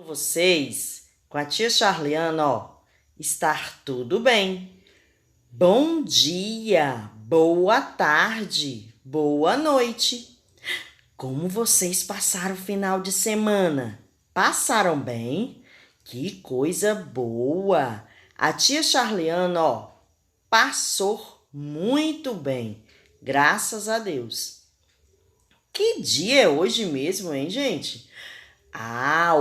Vocês, com a tia Charliana, estar tudo bem. Bom dia, boa tarde, boa noite. Como vocês passaram o final de semana? Passaram bem? Que coisa boa! A tia Charliana, passou muito bem, graças a Deus. Que dia é hoje mesmo, hein, gente?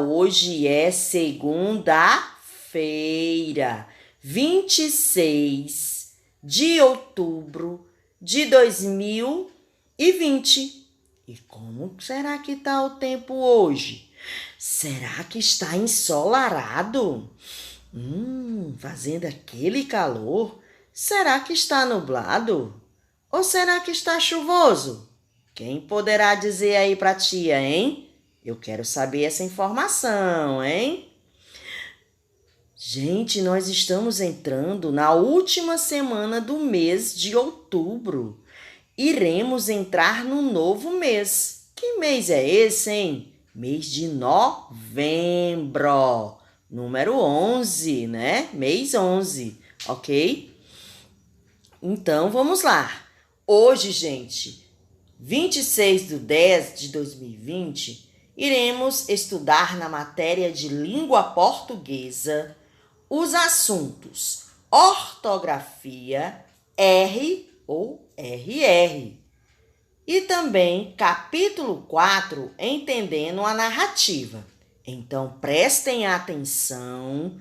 Hoje é segunda-feira, 26 de outubro de 2020. E como será que está o tempo hoje? Será que está ensolarado? Fazendo aquele calor? Será que está nublado? Ou será que está chuvoso? Quem poderá dizer aí para a tia, hein? Eu quero saber essa informação, hein? Gente, nós estamos entrando na última semana do mês de outubro. Iremos entrar no novo mês. Que mês é esse, hein? Mês de novembro. Número 11, né? Mês 11, ok? Então, vamos lá. Hoje, gente, 26/10/2020, iremos estudar na matéria de língua portuguesa os assuntos ortografia, R ou RR. E também capítulo 4, entendendo a narrativa. Então, prestem atenção.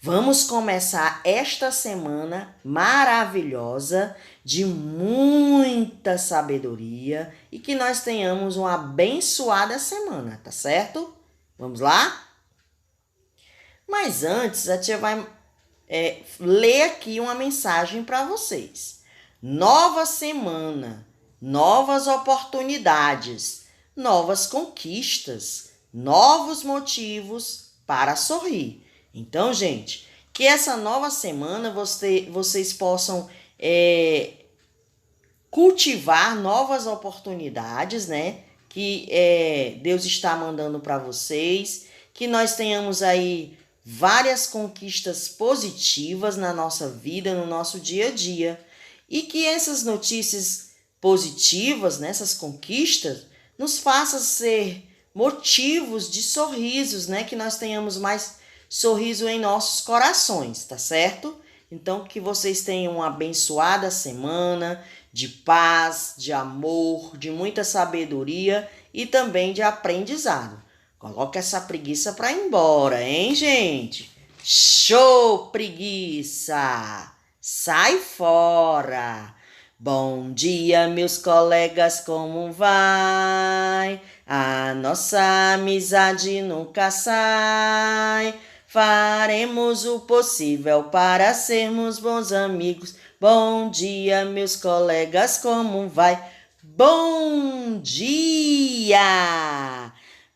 Vamos começar esta semana maravilhosa, de muita sabedoria e que nós tenhamos uma abençoada semana, tá certo? Vamos lá? Mas antes, a tia vai ler aqui uma mensagem para vocês. Nova semana, novas oportunidades, novas conquistas, novos motivos para sorrir. Então, gente, que essa nova semana vocês possam cultivar novas oportunidades, né? Que Deus está mandando para vocês, que nós tenhamos aí várias conquistas positivas na nossa vida, no nosso dia a dia, e que essas notícias positivas, né, essas conquistas, nos façam ser motivos de sorrisos, né? Que nós tenhamos mais sorriso em nossos corações, tá certo? Então, que vocês tenham uma abençoada semana de paz, de amor, de muita sabedoria e também de aprendizado. Coloca essa preguiça para ir embora, hein, gente? Show, preguiça! Sai fora! Bom dia, meus colegas, como vai? A nossa amizade nunca sai. Faremos o possível para sermos bons amigos. Bom dia, meus colegas, como vai? Bom dia!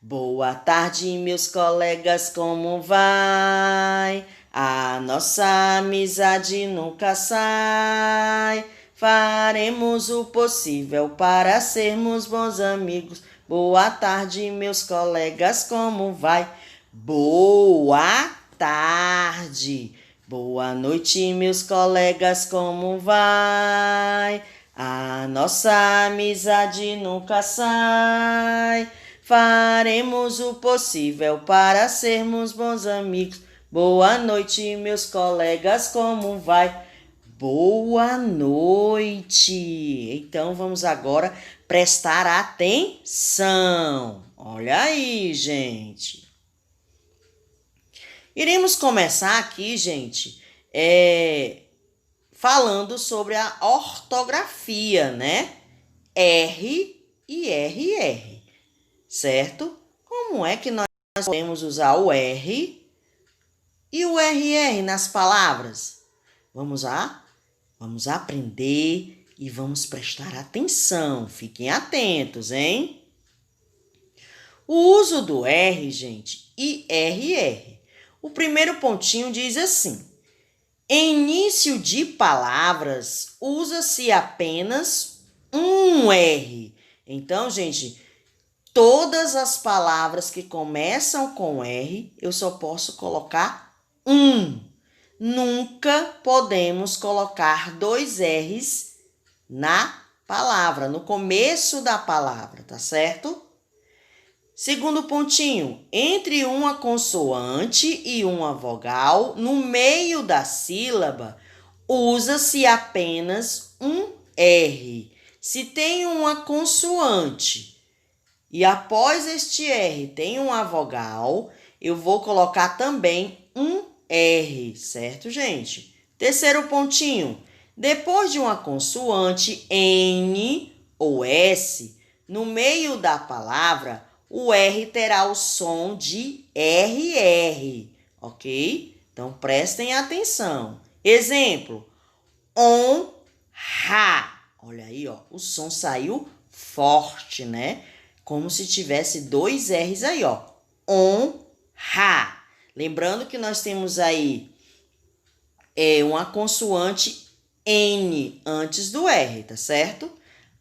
Boa tarde, meus colegas, como vai? A nossa amizade nunca sai. Faremos o possível para sermos bons amigos. Boa tarde, meus colegas, como vai? Boa tarde. Boa noite, meus colegas, como vai? A nossa amizade nunca sai. Faremos o possível para sermos bons amigos. Boa noite, meus colegas, como vai? Boa noite! Então, vamos agora prestar atenção. Olha aí, gente. Iremos começar aqui, gente, falando sobre a ortografia, né? R e RR, certo? Como é que nós podemos usar o R e o RR nas palavras? Vamos lá? Vamos aprender e vamos prestar atenção. Fiquem atentos, hein? O uso do R, gente, e RR. O primeiro pontinho diz assim: em início de palavras, usa-se apenas um R. Então, gente, todas as palavras que começam com R, eu só posso colocar um. Nunca podemos colocar dois R's na palavra, no começo da palavra, tá certo? Segundo pontinho, entre uma consoante e uma vogal, no meio da sílaba, usa-se apenas um R. Se tem uma consoante e após este R tem uma vogal, eu vou colocar também um R, certo, gente? Terceiro pontinho, depois de uma consoante N ou S, no meio da palavra, o R terá o som de RR, ok? Então, prestem atenção. Exemplo, honra. Olha aí, ó, o som saiu forte, né? Como se tivesse dois R's aí, ó. Honra. Lembrando que nós temos aí uma consoante N antes do R, tá certo?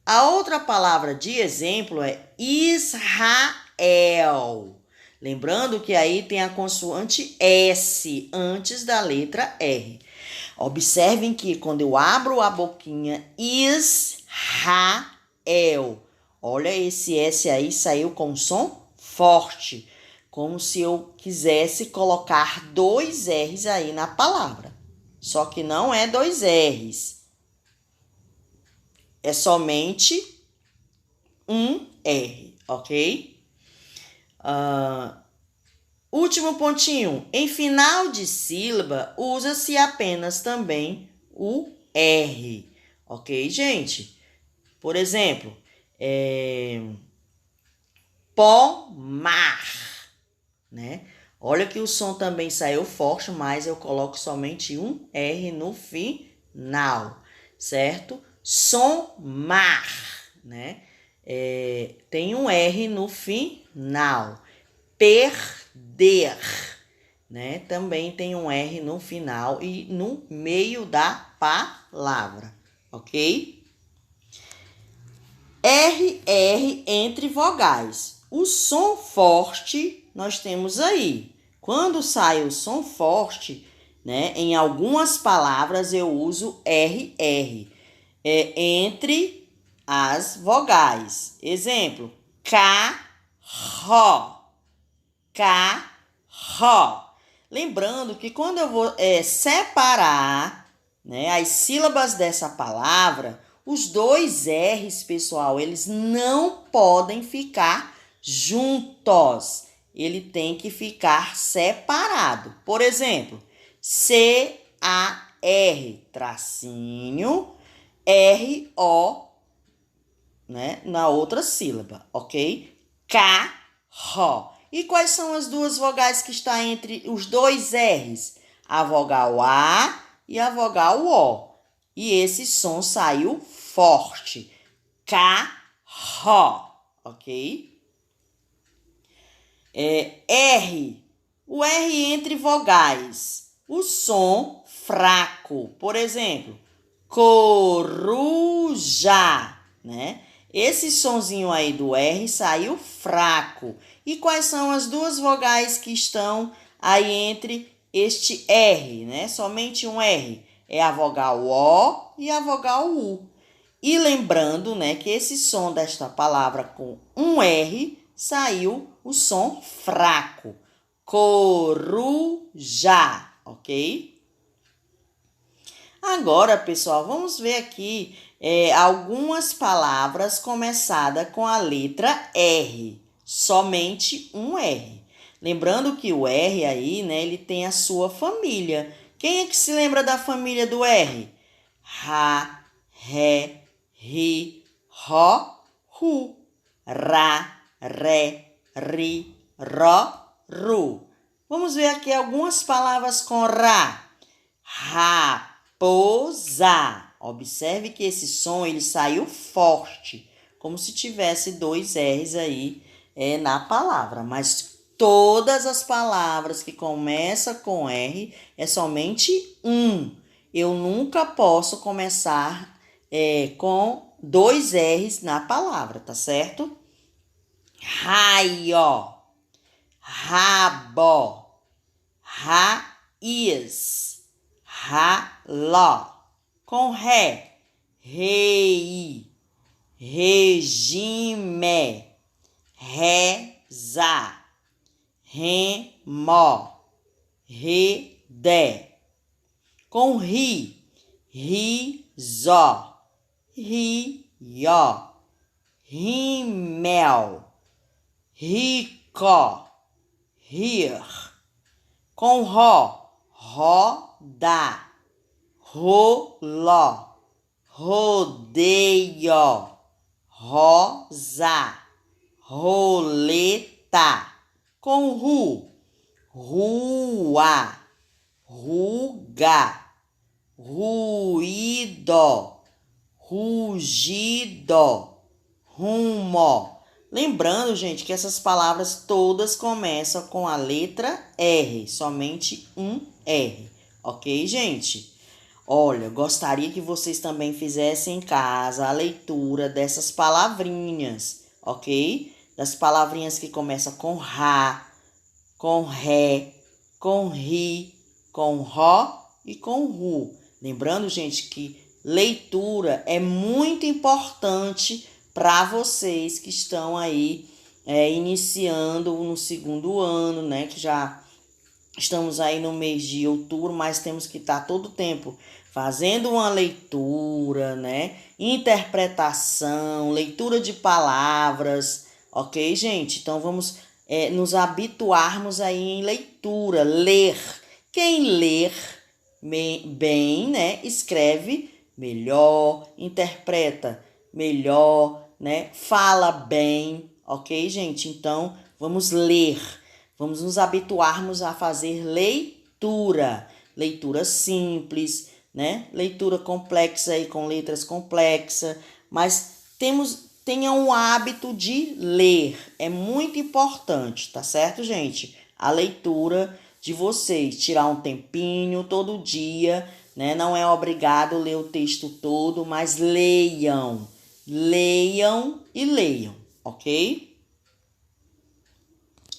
A outra palavra de exemplo é Israel. Lembrando que aí tem a consoante S antes da letra R. Observem que quando eu abro a boquinha, Israel. Olha, esse S aí saiu com som forte. Como se eu quisesse colocar dois R's aí na palavra. Só que não é dois R's. É somente um R, ok? Último pontinho. Em final de sílaba, usa-se apenas também o R. Ok, gente? Por exemplo, pomar, né? Olha que o som também saiu forte, mas eu coloco somente um R no final, certo? Somar, né? Tem um R no final. Perder, né? Também tem um R no final e no meio da palavra, ok? RR entre vogais. O som forte nós temos aí. Quando sai o som forte, né? Em algumas palavras eu uso RR entre as vogais. Exemplo, carro. Carro. Lembrando que quando eu vou separar, né, as sílabas dessa palavra, os dois R's, pessoal, eles não podem ficar juntos. Ele tem que ficar separado. Por exemplo, C-A-R, tracinho, R-O, né, na outra sílaba, ok? Carro. E quais são as duas vogais que estão entre os dois R's? A vogal A e a vogal O. E esse som saiu forte. Carro, ok? R. O R entre vogais. O som fraco. Por exemplo, coruja, né? Esse sonzinho aí do R saiu fraco. E quais são as duas vogais que estão aí entre este R, né? Somente um R. É a vogal O e a vogal U. E lembrando, né, que esse som desta palavra com um R saiu o som fraco. Coruja, ok? Agora, pessoal, vamos ver aqui algumas palavras começadas com a letra R. Somente um R. Lembrando que o R aí, né, ele tem a sua família. Quem é que se lembra da família do R? Ra, Ré, Ri, Ró, Ru. Ra, Ré, Ri, Ró, Ru. Vamos ver aqui algumas palavras com Ra. Raposa. Observe que esse som ele saiu forte, como se tivesse dois R's aí na palavra. Mas todas as palavras que começam com R é somente um. Eu nunca posso começar com dois R's na palavra, tá certo? raio, rabo, raiz, raló. Com ré, rei, regime, reza, remo, redé. Com ri, riso, rio, rímel, rico, rir. Com ró, roda, roló, rodeio, rosa, roleta. Com ru, rua, ruga, ruído, rugido, rumo. Lembrando, gente, que essas palavras todas começam com a letra R, somente um R, ok, gente? Olha, gostaria que vocês também fizessem em casa a leitura dessas palavrinhas, ok? Das palavrinhas que começam com Rá, com Ré, com Ri, com Ró e com Ru. Lembrando, gente, que leitura é muito importante para vocês que estão aí iniciando no segundo ano, né? Que já estamos aí no mês de outubro, mas temos que estar todo o tempo fazendo uma leitura, né? Interpretação, leitura de palavras, ok, gente? Então vamos nos habituarmos aí em leitura, ler. Quem ler bem, né? Escreve melhor, interpreta melhor, né? Fala bem, ok, gente? Então vamos ler. Vamos nos habituarmos a fazer leitura. Leitura simples, né? Leitura complexa aí com letras complexas. Mas tenham o hábito de ler. É muito importante, tá certo, gente? A leitura de vocês. Tirar um tempinho todo dia, né? Não é obrigado ler o texto todo, mas leiam. Leiam e leiam, ok?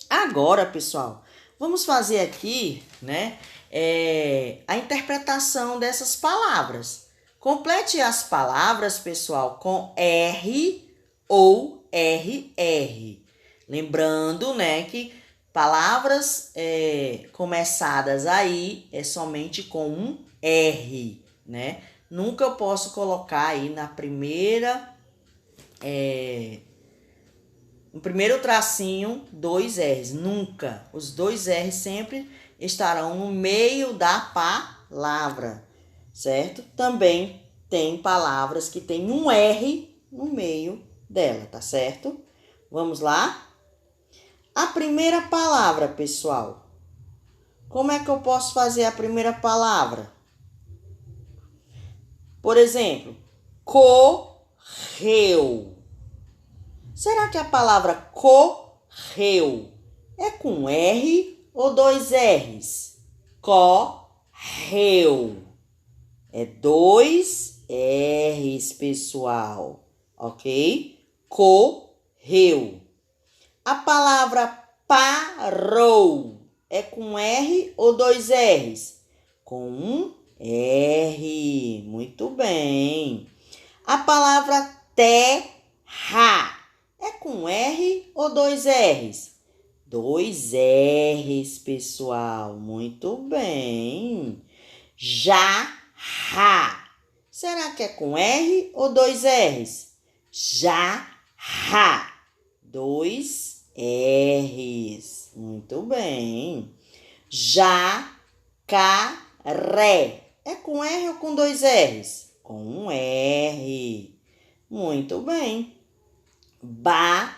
Agora, pessoal, vamos fazer aqui, né, a interpretação dessas palavras. Complete as palavras, pessoal, com R ou RR. Lembrando, né, que palavras começadas aí é somente com um R, né? Nunca eu posso colocar aí na primeira... no primeiro tracinho, 2 R's. Nunca. Os 2 R's sempre estarão no meio da palavra, certo? Também tem palavras que tem um R no meio dela, tá certo? Vamos lá? A primeira palavra, pessoal. Como é que eu posso fazer a primeira palavra? Por exemplo, correu. Será que a palavra correu é com R ou 2 R's? Correu. É 2 R's, pessoal. Ok? Correu. A palavra parou é com R ou 2 R's? Com um R. Muito bem. A palavra terra é com R ou 2 R's? 2 R's, pessoal. Muito bem. Jarra. Será que é com R ou 2 R's? Jarra. 2 R's. Muito bem. Jacaré. É com R ou com 2 R's? Com um R. Muito bem. Barata.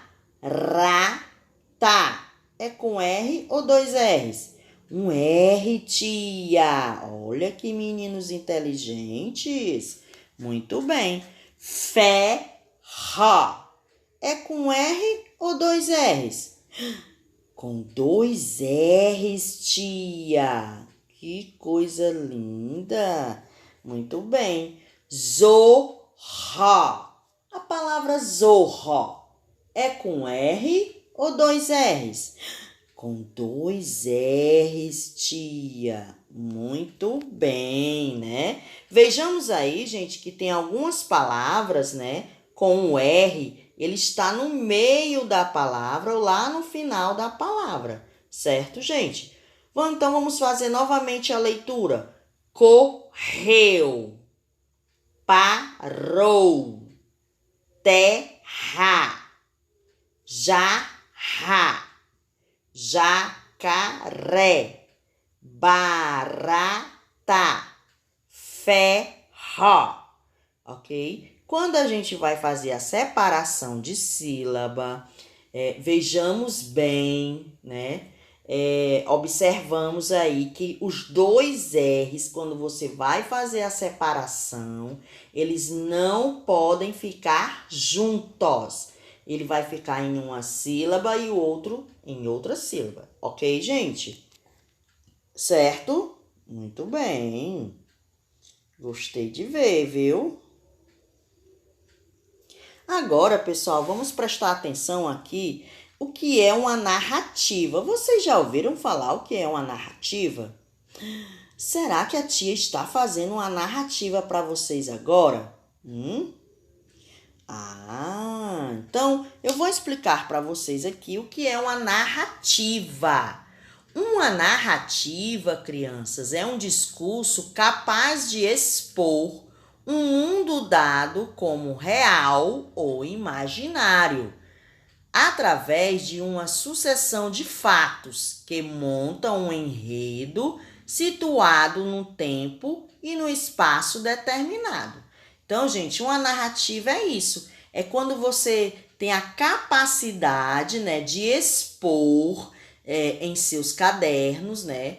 É com R ou 2 R's? Um R, tia. Olha que meninos inteligentes. Muito bem. Ferro. É com R ou 2 R's? Com 2 R's, tia. Que coisa linda. Muito bem. Zorra. A palavra zorra É com R ou 2 R's? Com 2 R's, tia. Muito bem, né? Vejamos aí, gente, que tem algumas palavras, né? Com o R, ele está no meio da palavra ou lá no final da palavra. Certo, gente? Então, vamos fazer novamente a leitura. Correu, parou, terra, jarra, jacaré, barata, ferro, ok? Quando a gente vai fazer a separação de sílaba, vejamos bem, né? Observamos aí que os 2 R's, quando você vai fazer a separação, eles não podem ficar juntos. Ele vai ficar em uma sílaba e o outro em outra sílaba. Ok, gente? Certo? Muito bem. Gostei de ver, viu? Agora, pessoal, vamos prestar atenção aqui o que é uma narrativa. Vocês já ouviram falar o que é uma narrativa? Será que a tia está fazendo uma narrativa para vocês agora? Então eu vou explicar para vocês aqui o que é uma narrativa. Uma narrativa, crianças, é um discurso capaz de expor um mundo dado como real ou imaginário, através de uma sucessão de fatos que montam um enredo situado no tempo e no espaço determinado. Então, gente, uma narrativa é isso. É quando você tem a capacidade, né, de expor em seus cadernos, né,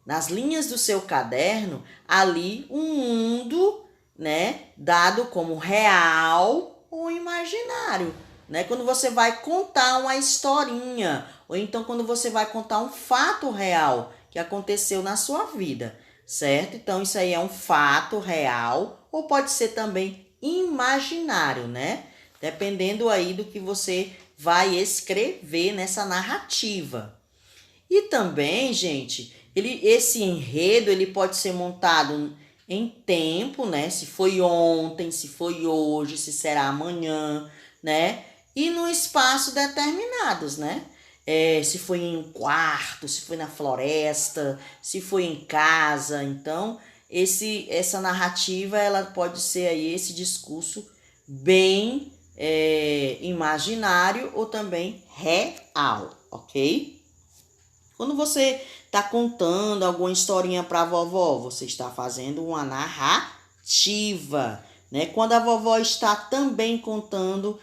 nas linhas do seu caderno, ali um mundo, né, dado como real ou imaginário. Né? Quando você vai contar uma historinha, ou então quando você vai contar um fato real que aconteceu na sua vida, certo? Então, isso aí é um fato real, ou pode ser também imaginário, né? Dependendo aí do que você vai escrever nessa narrativa. E também, gente, esse enredo ele pode ser montado em tempo, né? Se foi ontem, se foi hoje, se será amanhã, né? E no espaço determinados, né? Se foi em um quarto, se foi na floresta, se foi em casa. Então, essa narrativa ela pode ser aí esse discurso bem imaginário ou também real, ok? Quando você está contando alguma historinha para a vovó, você está fazendo uma narrativa, né? Quando a vovó está também contando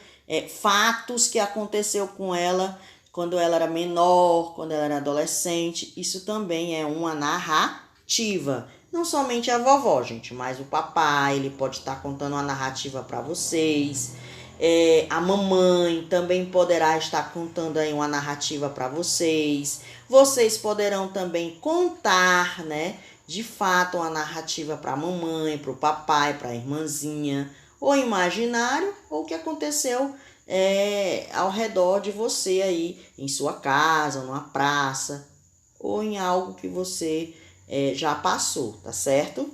fatos que aconteceu com ela quando ela era menor, quando ela era adolescente, isso também é uma narrativa. Não somente a vovó, gente, mas o papai, ele pode estar contando uma narrativa para vocês. A mamãe também poderá estar contando aí uma narrativa para vocês. Vocês poderão também contar, né, de fato, uma narrativa para a mamãe, para o papai, para a irmãzinha, ou imaginário, ou o que aconteceu ao redor de você aí, em sua casa, numa praça, ou em algo que você já passou, tá certo?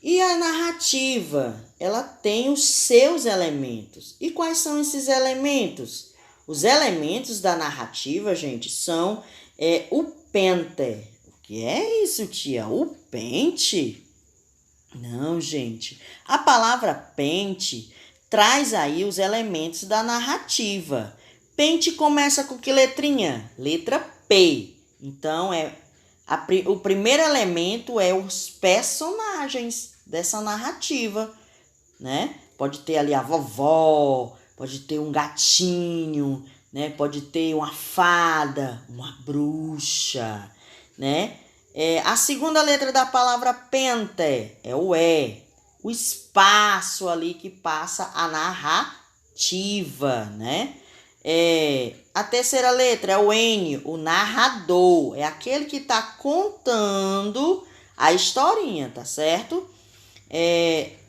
E a narrativa, ela tem os seus elementos. E quais são esses elementos? Os elementos da narrativa, gente, são o pente. O que é isso, tia? O pente? Não, gente. A palavra pente traz aí os elementos da narrativa. Pente começa com que letrinha? Letra P. Então, o primeiro elemento é os personagens dessa narrativa, né? Pode ter ali a vovó, pode ter um gatinho, né? Pode ter uma fada, uma bruxa, né? A segunda letra da palavra pente é o E. O espaço ali que passa a narrativa, né? A terceira letra é o N, o narrador. É aquele que está contando a historinha, tá certo?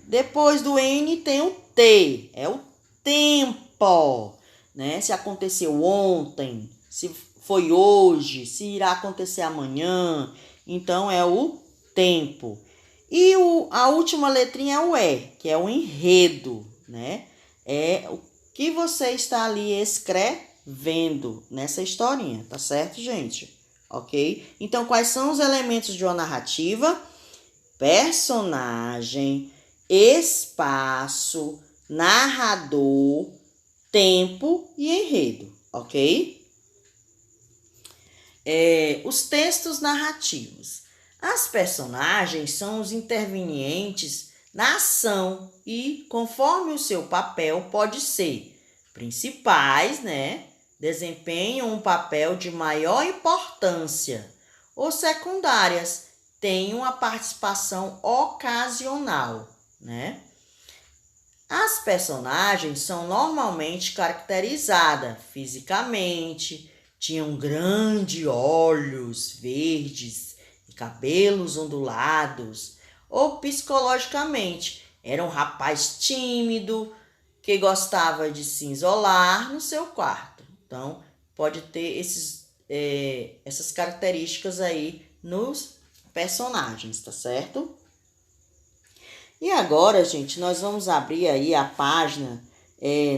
Depois do N tem o T é o tempo, né? Se aconteceu ontem, se foi hoje, se irá acontecer amanhã. Então, é o tempo. E a última letrinha é o E, que é o enredo, né? É o que você está ali escrevendo nessa historinha, tá certo, gente? Ok? Então, quais são os elementos de uma narrativa? Personagem, espaço, narrador, tempo e enredo, ok? Os textos narrativos. As personagens são os intervenientes na ação e, conforme o seu papel, pode ser principais, né? Desempenham um papel de maior importância, ou secundárias, têm uma participação ocasional, né? As personagens são normalmente caracterizadas fisicamente, tinham grandes olhos verdes e cabelos ondulados, ou psicologicamente, era um rapaz tímido que gostava de se isolar no seu quarto. Então, pode ter essas características aí nos personagens, tá certo? E agora, gente, nós vamos abrir aí a página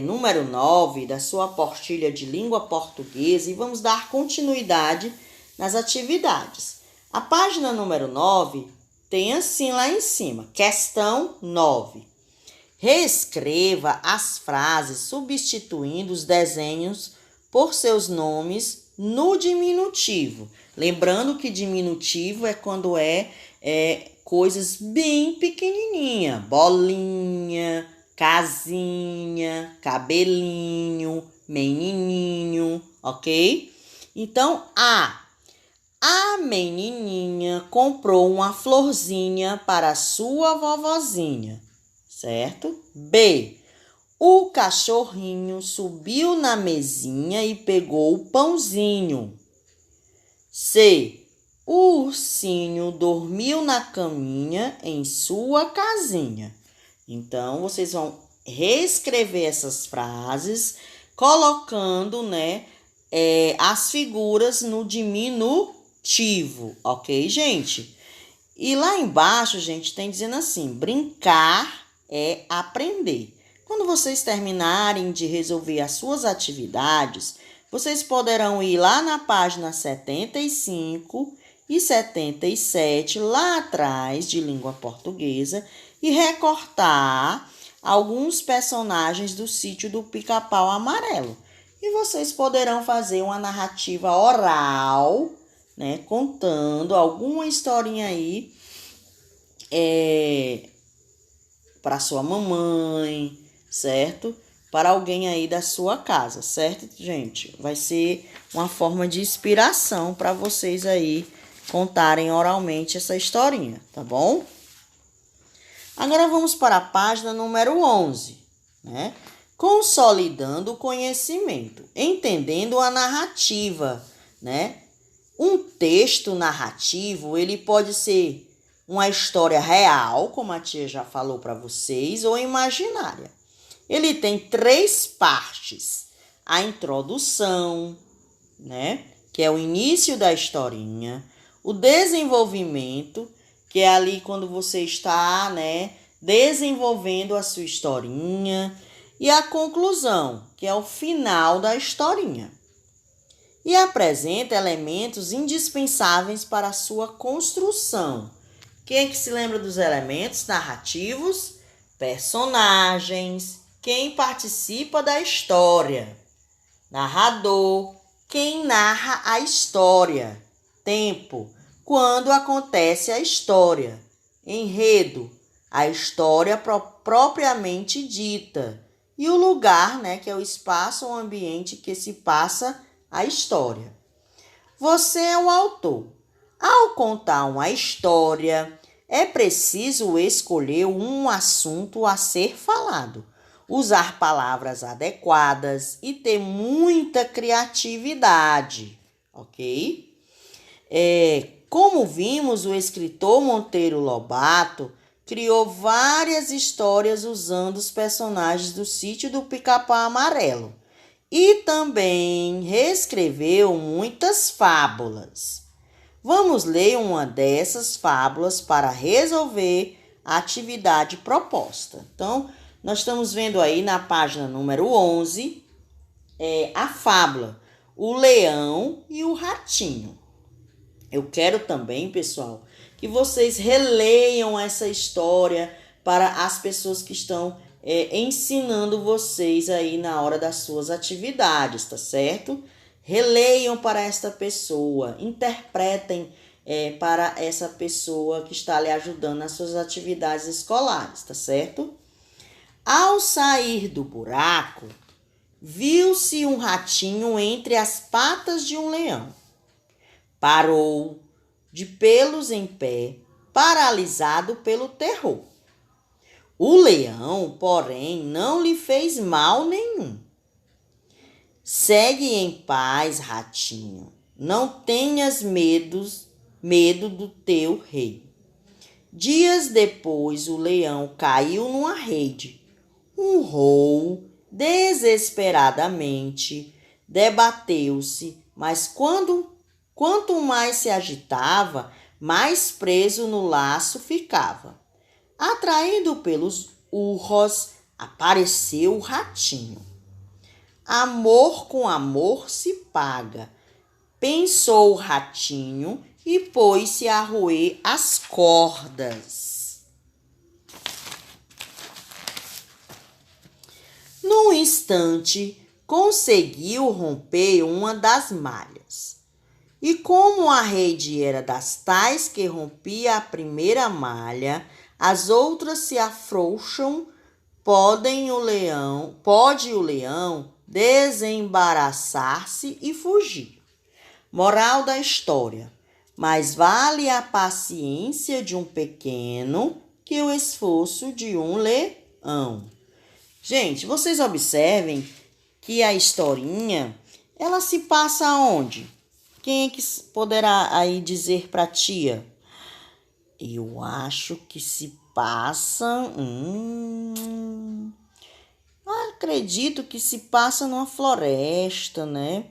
número 9 da sua apostila de língua portuguesa e vamos dar continuidade nas atividades. A página número 9 tem assim lá em cima, questão 9. Reescreva as frases substituindo os desenhos por seus nomes no diminutivo. Lembrando que diminutivo é quando coisas bem pequenininha, bolinha, casinha, cabelinho, menininho, ok? Então, a menininha comprou uma florzinha para sua vovozinha, certo? B, o cachorrinho subiu na mesinha e pegou o pãozinho. C, o ursinho dormiu na caminha em sua casinha. Então, vocês vão reescrever essas frases, colocando, as figuras no diminutivo, ok, gente? E lá embaixo, gente, tem dizendo assim, brincar é aprender. Quando vocês terminarem de resolver as suas atividades, vocês poderão ir lá na página 75 e 77, lá atrás de língua portuguesa, e recortar alguns personagens do sítio do Pica-Pau Amarelo. E vocês poderão fazer uma narrativa oral, né, contando alguma historinha aí para sua mamãe, certo? Para alguém aí da sua casa, certo, gente? Vai ser uma forma de inspiração para vocês aí contarem oralmente essa historinha, tá bom? Agora vamos para a página número 11, né? Consolidando o conhecimento, entendendo a narrativa, né? Um texto narrativo, ele pode ser uma história real, como a tia já falou para vocês, ou imaginária. Ele tem 3 partes. A introdução, né? Que é o início da historinha. O desenvolvimento, que é ali quando você está, desenvolvendo a sua historinha. E a conclusão, que é o final da historinha. E apresenta elementos indispensáveis para a sua construção. Quem é que se lembra dos elementos narrativos? Personagens. Quem participa da história? Narrador. Quem narra a história? Tempo. Quando acontece a história? Enredo. A história propriamente dita. E o lugar, que é o espaço ou ambiente que se passa a história. Você é o autor. Ao contar uma história, é preciso escolher um assunto a ser falado, usar palavras adequadas e ter muita criatividade, ok? Como vimos, o escritor Monteiro Lobato criou várias histórias usando os personagens do Sítio do Pica-Pau Amarelo e também reescreveu muitas fábulas. Vamos ler uma dessas fábulas para resolver a atividade proposta. Então, nós estamos vendo aí na página número 11 a fábula O Leão e o Ratinho. Eu quero também, pessoal, que vocês releiam essa história para as pessoas que estão ensinando vocês aí na hora das suas atividades, tá certo? Releiam para esta pessoa, interpretem para essa pessoa que está lhe ajudando nas suas atividades escolares, tá certo? Ao sair do buraco, viu-se um ratinho entre as patas de um leão. Parou, de pelos em pé, paralisado pelo terror. O leão, porém, não lhe fez mal nenhum. Segue em paz, ratinho, não tenhas medo do teu rei. Dias depois, o leão caiu numa rede, urrou desesperadamente, debateu-se, mas quanto mais se agitava, mais preso no laço ficava. Atraído pelos urros, apareceu o ratinho. Amor com amor se paga, pensou o ratinho e pôs-se a roer as cordas. Num instante, conseguiu romper uma das malhas. E como a rede era das tais que rompia a primeira malha, as outras se afrouxam, pode o leão desembaraçar-se e fugir. Moral da história: mais vale a paciência de um pequeno que o esforço de um leão. Gente, vocês observem que a historinha, ela se passa aonde? Quem é que poderá aí dizer para a tia? Eu acho que se passa... acredito que se passa numa floresta, né?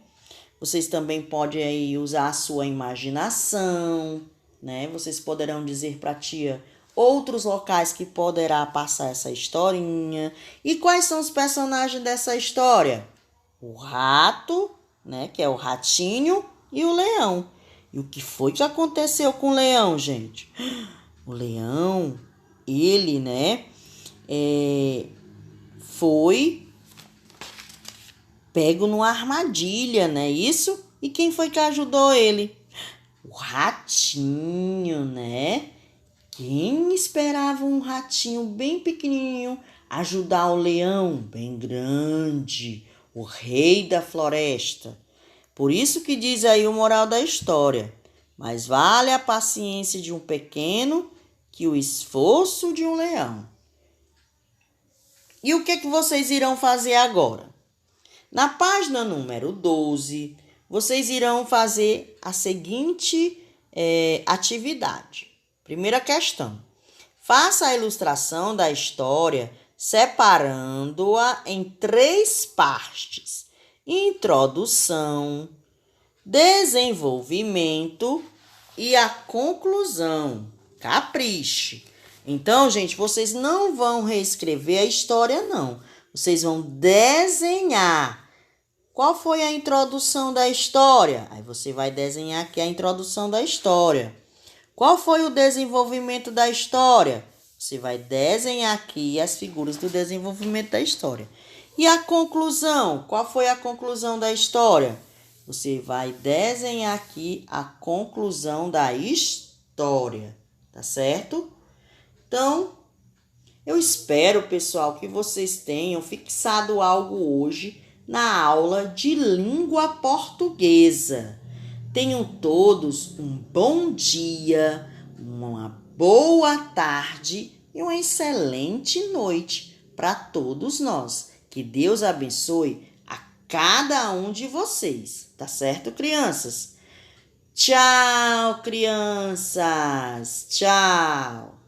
Vocês também podem aí usar a sua imaginação, né? Vocês poderão dizer para a tia outros locais que poderá passar essa historinha. E quais são os personagens dessa história? O rato, né? Que é o ratinho, e o leão. E o que foi que aconteceu com o leão, gente? O leão, ele, né? Foi pego numa armadilha, né? Isso? E quem foi que ajudou ele? O ratinho, né? Quem esperava um ratinho bem pequenininho ajudar o leão bem grande, o rei da floresta? Por isso que diz aí o moral da história: mais vale a paciência de um pequeno que o esforço de um leão. E o que vocês irão fazer agora? Na página número 12, vocês irão fazer a seguinte atividade. Primeira questão: faça a ilustração da história separando-a em 3 partes: introdução, desenvolvimento e a conclusão. Capriche! Então, gente, vocês não vão reescrever a história, não. Vocês vão desenhar. Qual foi a introdução da história? Aí você vai desenhar aqui a introdução da história. Qual foi o desenvolvimento da história? Você vai desenhar aqui as figuras do desenvolvimento da história. E a conclusão? Qual foi a conclusão da história? Você vai desenhar aqui a conclusão da história, tá certo? Então, eu espero, pessoal, que vocês tenham fixado algo hoje na aula de língua portuguesa. Tenham todos um bom dia, uma boa tarde e uma excelente noite para todos nós. Que Deus abençoe a cada um de vocês, tá certo, crianças? Tchau, crianças! Tchau!